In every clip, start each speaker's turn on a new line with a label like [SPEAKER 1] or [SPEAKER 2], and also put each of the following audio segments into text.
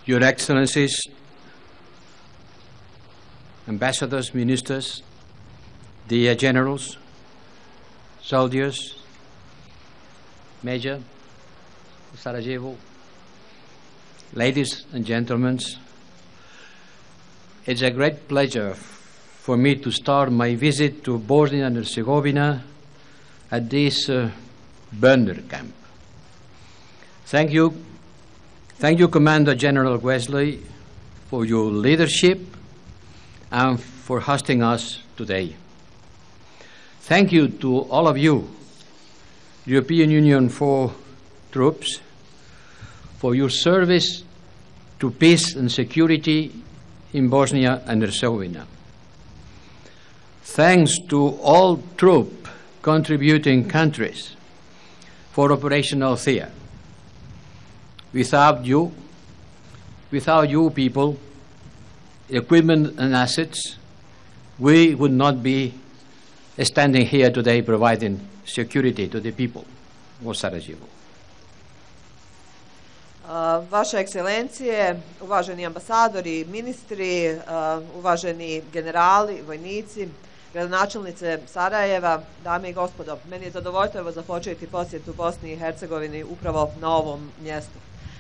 [SPEAKER 1] Your Excellencies, ambassadors, ministers, dear generals, soldiers, Major, Sarajevo, ladies and gentlemen, it's a great pleasure for me to start my visit to Bosnia and Herzegovina at this burner camp. Thank you, Commander General Wesley, for your leadership and for hosting us today. Thank you to all of you, European Union troops, for your service to peace and security in Bosnia and Herzegovina. Thanks to all troop contributing countries for Operation Althea. Without you people, equipment and assets, we would not be standing here today providing security to the people of Sarajevo.
[SPEAKER 2] Vaše ekscelencije, uvaženi ambasadori, ministri, uvaženi generali, vojnici, gradonačelnice Sarajeva, dame i gospodo, meni je zadovoljstvo započeti posjetu Bosni i Hercegovini upravo na ovom mjestu.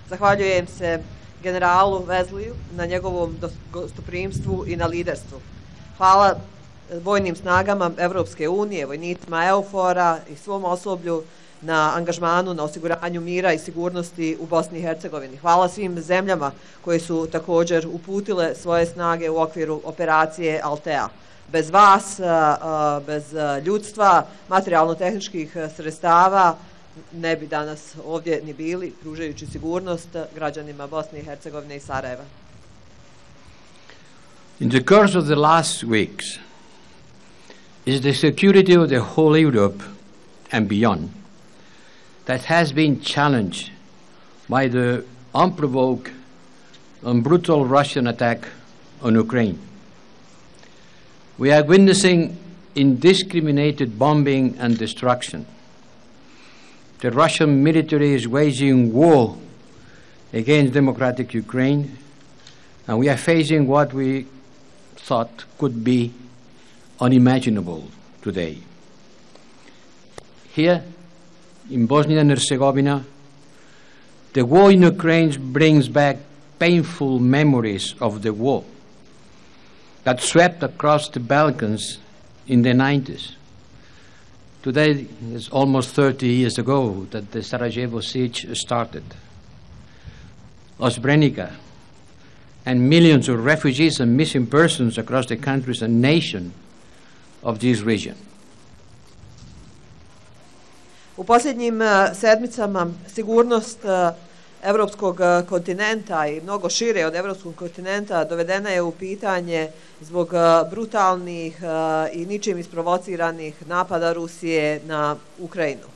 [SPEAKER 2] Zahvaljujem se generalu Wesliju na njegovom gostoprimstvu i na liderstvu. Hvala vojnim snagama Evropske unije, vojnicima EUFOR-a i svom osoblju na angažmanu, na osiguranju mira i sigurnosti u Bosni i Hercegovini. Hvala svim zemljama koje su također uputile svoje snage u okviru operacije Althea. Bez vas, bez ljudstva, materijalno-tehničkih sredstava ne bi danas ovdje ni bili, pružajući sigurnost građanima Bosne i Hercegovine i Sarajeva.
[SPEAKER 1] In the course of the last weeks, is the security of the whole Europe and beyond that has been challenged by the unprovoked and brutal Russian attack on Ukraine. We are witnessing indiscriminate bombing and destruction. The Russian military is waging war against democratic Ukraine, and we are facing what we thought could be unimaginable today. Here in Bosnia and Herzegovina, the war in Ukraine brings back painful memories of the war that swept across the Balkans in the 90s. Today is almost 30 years ago that the Sarajevo siege started. Srebrenica and millions of refugees and missing persons across the countries and nations of this region.
[SPEAKER 2] U posljednjim sedmicama sigurnost evropskog kontinenta i mnogo šire od evropskog kontinenta dovedena je u pitanje zbog brutalnih i ničim isprovociranih napada Rusije na Ukrajinu.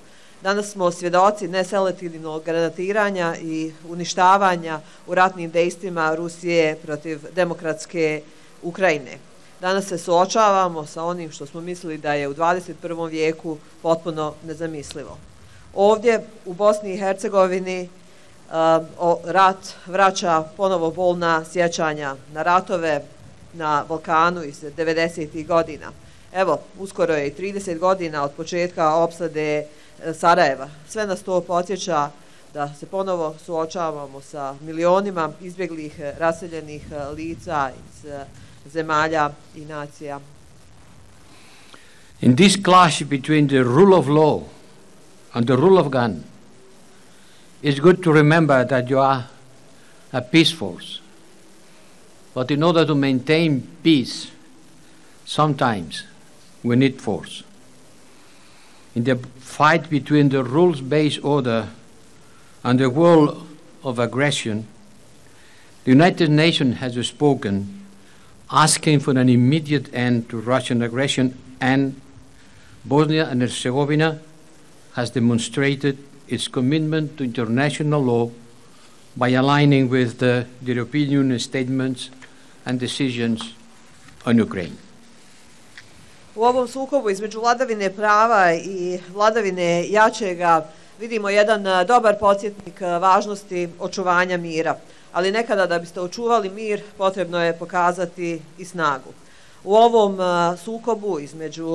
[SPEAKER 2] Danas smo svjedoci neselektivnog granatiranja i uništavanja u ratnim dejstvima Rusije protiv demokratske Ukrajine. Danas se suočavamo sa onim što smo mislili da je u 21. vijeku potpuno nezamislivo. Ovdje u Bosni i Hercegovini rat vraća ponovo bolna sjećanja na ratove na Balkanu iz 90. godina. Evo, uskoro je i 30 godina od početka opsade Sarajeva. Sve nas to podsjeća da se ponovo suočavamo sa milionima izbjeglih, raseljenih lica iz zemalja i nacija.
[SPEAKER 1] In this clash between the rule of law and the rule of gun, it's good to remember that you are a peace force. But in order to maintain peace, sometimes we need force. In the fight between the rules-based order and the world of aggression, the United Nations has spoken, asking for an immediate end to Russian aggression, and Bosnia and Herzegovina has demonstrated its commitment to international law by aligning with the European Union statements and decisions on Ukraine.
[SPEAKER 2] U ovom sukobu između vladavine prava i vladavine jačega vidimo jedan dobar podsjetnik važnosti očuvanja mira. ali nekada da biste očuvali mir potrebno je pokazati i snagu. U ovom sukobu između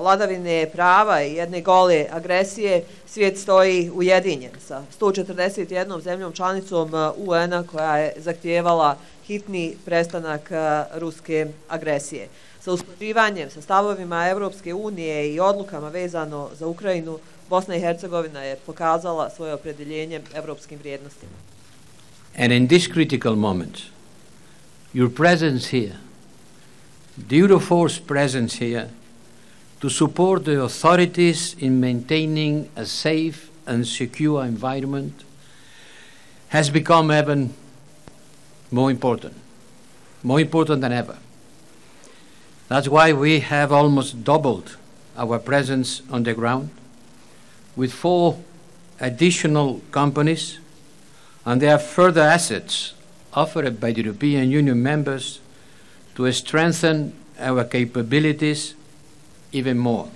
[SPEAKER 2] vladavine prava i jedne gole agresije svijet stoji ujedinjen sa 141 zemljom članicom UN-a koja je zahtijevala hitni prestanak ruske agresije. Sa usklađivanjem sa stavovima Europske unije i odlukama vezano za Ukrajinu, Bosna i Hercegovina je pokazala svoje opredjeljenje europskim vrijednostima.
[SPEAKER 1] And in this critical moment, your presence here, the EUFOR's presence here, to support the authorities in maintaining a safe and secure environment, has become even more important than ever. That's why we have almost doubled our presence on the ground with 4 additional companies, and there are further assets offered by the European Union members to strengthen our capabilities even more.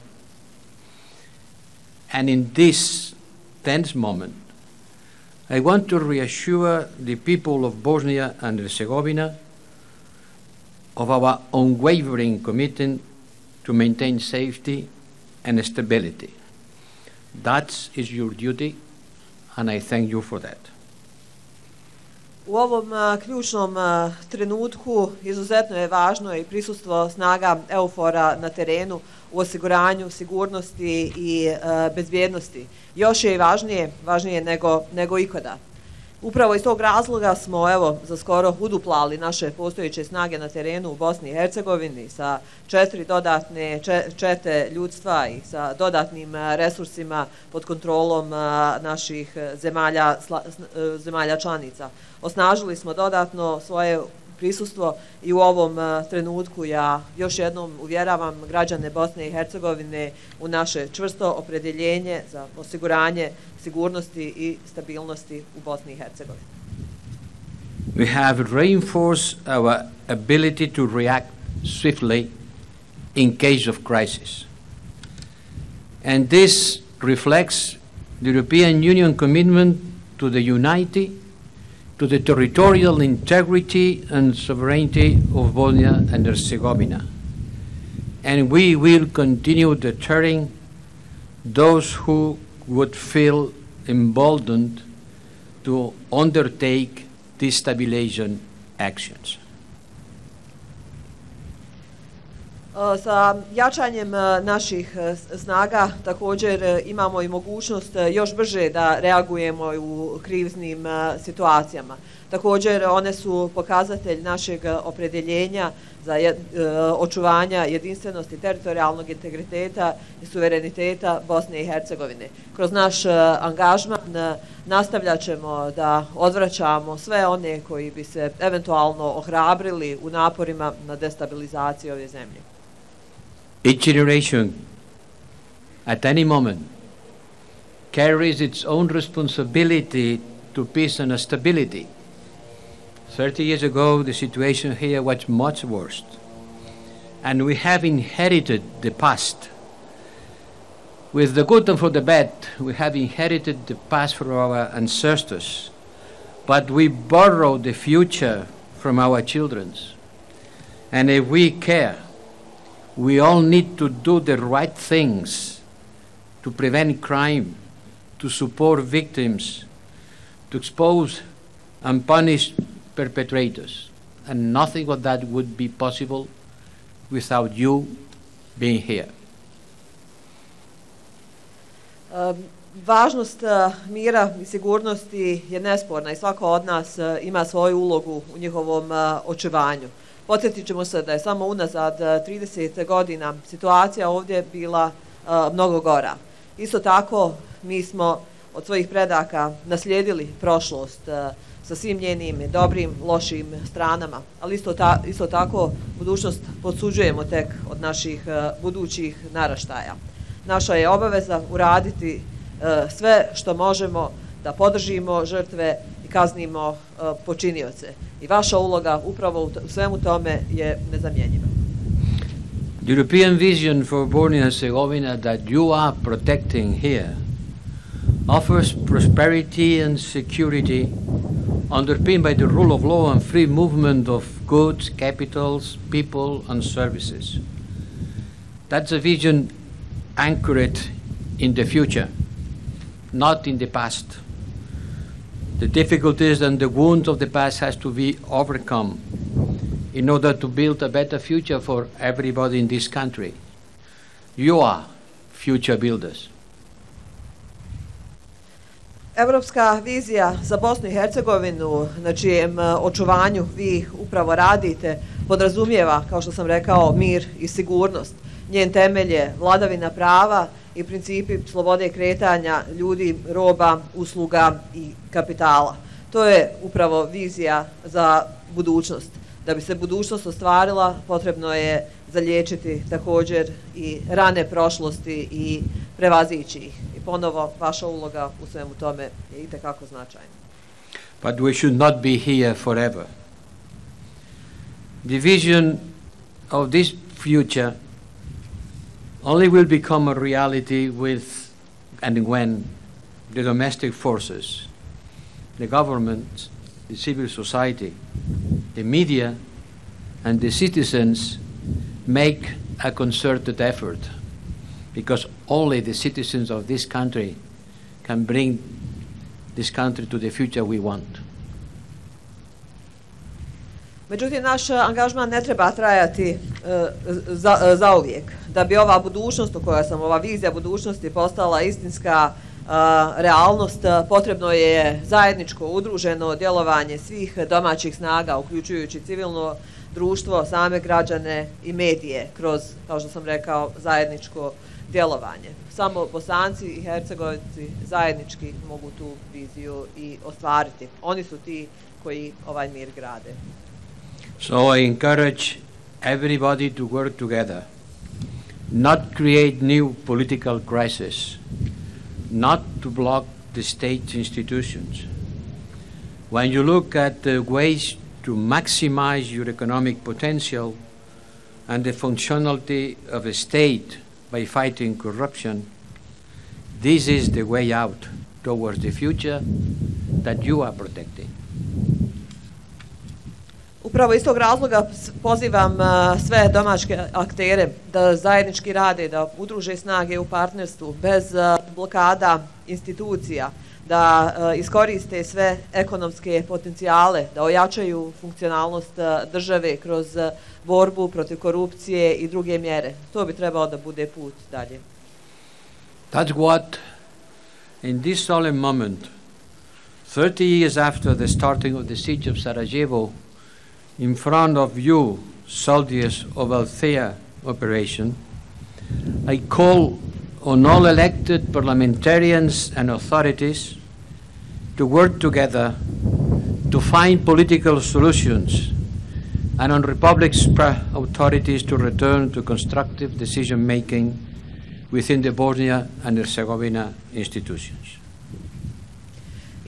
[SPEAKER 1] And in this tense moment, I want to reassure the people of Bosnia and Herzegovina of our unwavering commitment to maintain safety and stability. That is your duty, and I thank you for that.
[SPEAKER 2] U ovom ključnom trenutku izuzetno je važno i prisustvo snaga EUFOR-a na terenu u osiguranju sigurnosti i bezbjednosti. Još je i važnije nego ikada. Upravo iz tog razloga smo za skoro uduplali naše postojeće snage na terenu u Bosni i Hercegovini sa 4 dodatne čete ljudstva i sa dodatnim resursima pod kontrolom naših zemalja članica. Osnažili smo dodatno svoje prisustvo i u ovom trenutku ja još jednom uvjeravam građane Bosne i Hercegovine u naše čvrsto opredjeljenje za osiguranje sigurnosti i stabilnosti u Bosni i Hercegovini.
[SPEAKER 1] We have reinforced our ability to react swiftly in case of crisis. And this reflects the European Union commitment to the unity, to the territorial integrity and sovereignty of Bosnia and Herzegovina. And we will continue deterring those who would feel emboldened to undertake destabilization actions.
[SPEAKER 2] Sa jačanjem naših snaga također imamo i mogućnost još brže da reagujemo u kriznim situacijama. Također one su pokazatelj našeg opredjeljenja za očuvanja jedinstvenosti, teritorijalnog integriteta i suvereniteta Bosne i Hercegovine. Kroz naš angažman nastavljat ćemo da odvraćamo sve one koji bi se eventualno ohrabrili u naporima na destabilizaciju ove zemlje.
[SPEAKER 1] Each generation, at any moment, carries its own responsibility to peace and stability. 30 years ago, the situation here was much worse. And we have inherited the past. With the good and for the bad, we have inherited the past from our ancestors. But we borrow the future from our children. And if we care, we all need to do the right things to prevent crime, to support victims, to expose and punish perpetrators. And nothing of that would be possible without you being here.
[SPEAKER 2] Važnost mira i sigurnosti je nesporna i svako od nas ima svoju ulogu u njihovom očuvanju. Podsjetit ćemo se da je samo unazad 30 godina situacija ovdje bila mnogo gora. Isto tako, mi smo od svojih predaka naslijedili prošlost sa svim njenim dobrim, lošim stranama, ali isto tako budućnost posuđujemo tek od naših budućih naraštaja. Naša je obaveza uraditi sve što možemo da podržimo žrtve i kaznimo počinioce. I vaša uloga upravo u svemu tome je nezamjenjiva.
[SPEAKER 1] The European vision for Bosnia and Herzegovina that you are protecting here offers prosperity and security underpinned by the rule of law and free movement of goods, capitals, people, and services. That's a vision anchored in the future, not in the past. The difficulties and the wounds of the past has to be overcome in order to build a better future for everybody in this country. You are future builders.
[SPEAKER 2] Europska vizija za Bosnu i Hercegovinu, na čijem očuvanju vi upravo radite, podrazumijeva, kao što sam rekao, mir i sigurnost. Njen temelj je vladavina prava i principi slobode kretanja ljudi, roba, usluga i kapitala. To je upravo vizija za budućnost. Da bi se budućnost ostvarila, potrebno je zaliječiti također i rane prošlosti i prevazići ih. I ponovo, vaša uloga u svemu tome je itekako značajna.
[SPEAKER 1] But we should not be here forever. The vision of this future only will become a reality with and when the domestic forces, the government, the civil society, the media, and the citizens make a concerted effort, because only the citizens of this country can bring this country to the future we want.
[SPEAKER 2] Međutim, naš angažman ne treba trajati zauvijek. Da bi ova budućnost, ova vizija budućnosti postala istinska realnost, potrebno je zajedničko udruženo djelovanje svih domaćih snaga, uključujući civilno društvo, same građane i medije, kroz, kao što sam rekao, zajedničko djelovanje. Samo Bosanci i Hercegovci zajednički mogu tu viziju i ostvariti. Oni su ti koji ovaj mir grade.
[SPEAKER 1] So I encourage everybody to work together, not create new political crises, not to block the state institutions. When you look at the ways to maximize your economic potential and the functionality of a state by fighting corruption, this is the way out towards the future that you are protecting.
[SPEAKER 2] Upravo iz tog razloga pozivam sve domaće aktere da zajednički rade, da udruže snage u partnerstvu bez blokada institucija, da iskoriste sve ekonomske potencijale, da ojačaju funkcionalnost države kroz borbu protiv korupcije i druge mjere. To bi trebalo da bude put dalje.
[SPEAKER 1] That's what, in this solemn moment, 30 years after the starting of the siege of Sarajevo, in front of you, soldiers of Althea operation, I call on all elected parliamentarians and authorities to work together to find political solutions, and on Republic's authorities to return to constructive decision-making within the Bosnia and Herzegovina institutions.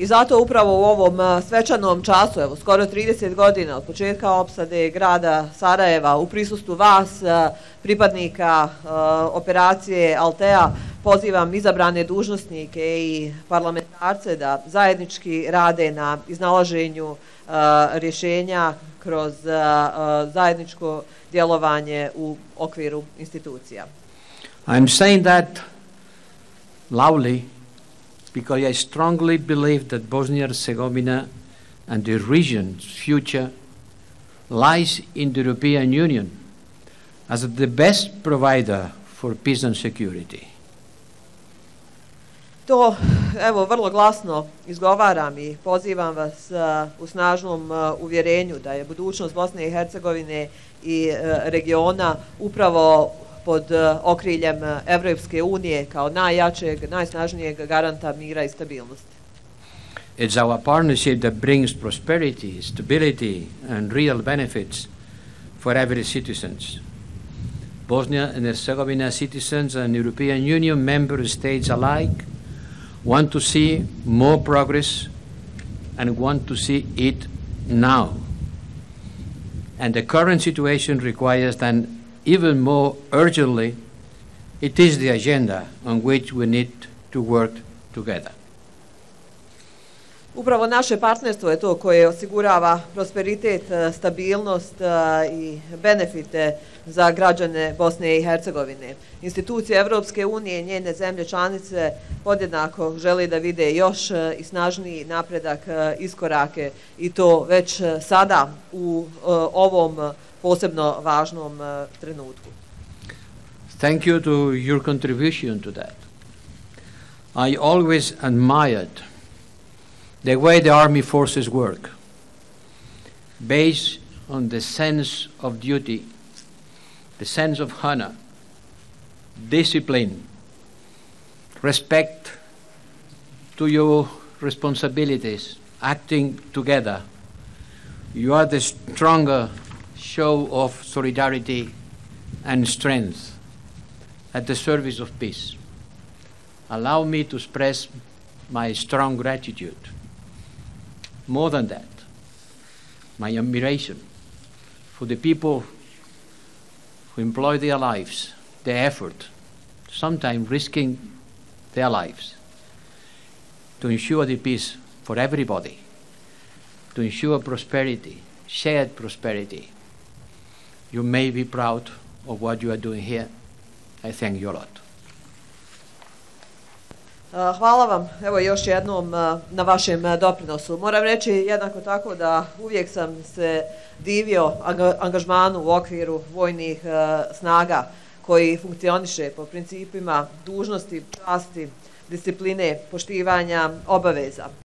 [SPEAKER 2] I zato upravo u ovom svečanom času, evo skoro 30 godina od početka opsade grada Sarajeva, u prisustvu vas, pripadnika operacije Althea, pozivam izabrane dužnosnike i parlamentarce da zajednički rade na iznalaženju rješenja kroz zajedničko djelovanje u okviru institucija.
[SPEAKER 1] I'm saying that loudly because I strongly believe that Bosnia and Herzegovina and the region's future lies in the European Union as the best provider for peace and security.
[SPEAKER 2] To, evo, vrlo glasno izgovaram i pozivam vas u snažnom uvjerenju da je budućnost Bosne i Hercegovine i regiona upravo pod okriljem Evropske unije kao najjačeg, najsnažnijeg garanta mira i stabilnosti.
[SPEAKER 1] It's our partnership that brings prosperity, stability, and real benefits for every citizens. Bosnia and Herzegovina citizens and European Union member states alike want to see more progress and want to see it now. And the current situation requires that even more urgently, it is the agenda on which we need to work together.
[SPEAKER 2] Upravo naše partnerstvo je to koje osigurava prosperitet, stabilnost i benefite za građane Bosne i Hercegovine. Institucije Evropske unije i njene zemlje članice podjednako žele da vide još i snažniji napredak, iskorake i to već sada u ovom posebno važnom trenutku.
[SPEAKER 1] Thank you to your contribution to that. I always admired the way the army forces work, based on the sense of duty, the sense of honor, discipline, respect to your responsibilities, acting together. You are the stronger show of solidarity and strength at the service of peace. Allow me to express my strong gratitude. More than that, my admiration for the people who employ their lives, their effort, sometimes risking their lives, to ensure the peace for everybody, to ensure prosperity, shared prosperity. You may be proud of what you are doing here. I thank you a lot.
[SPEAKER 2] Hvala vam, evo još jednom na vašem doprinosu. Moram reći jednako tako da uvijek sam se divio angažmanu u okviru vojnih snaga koji funkcioniše po principima dužnosti, časti, discipline, poštivanja obaveza.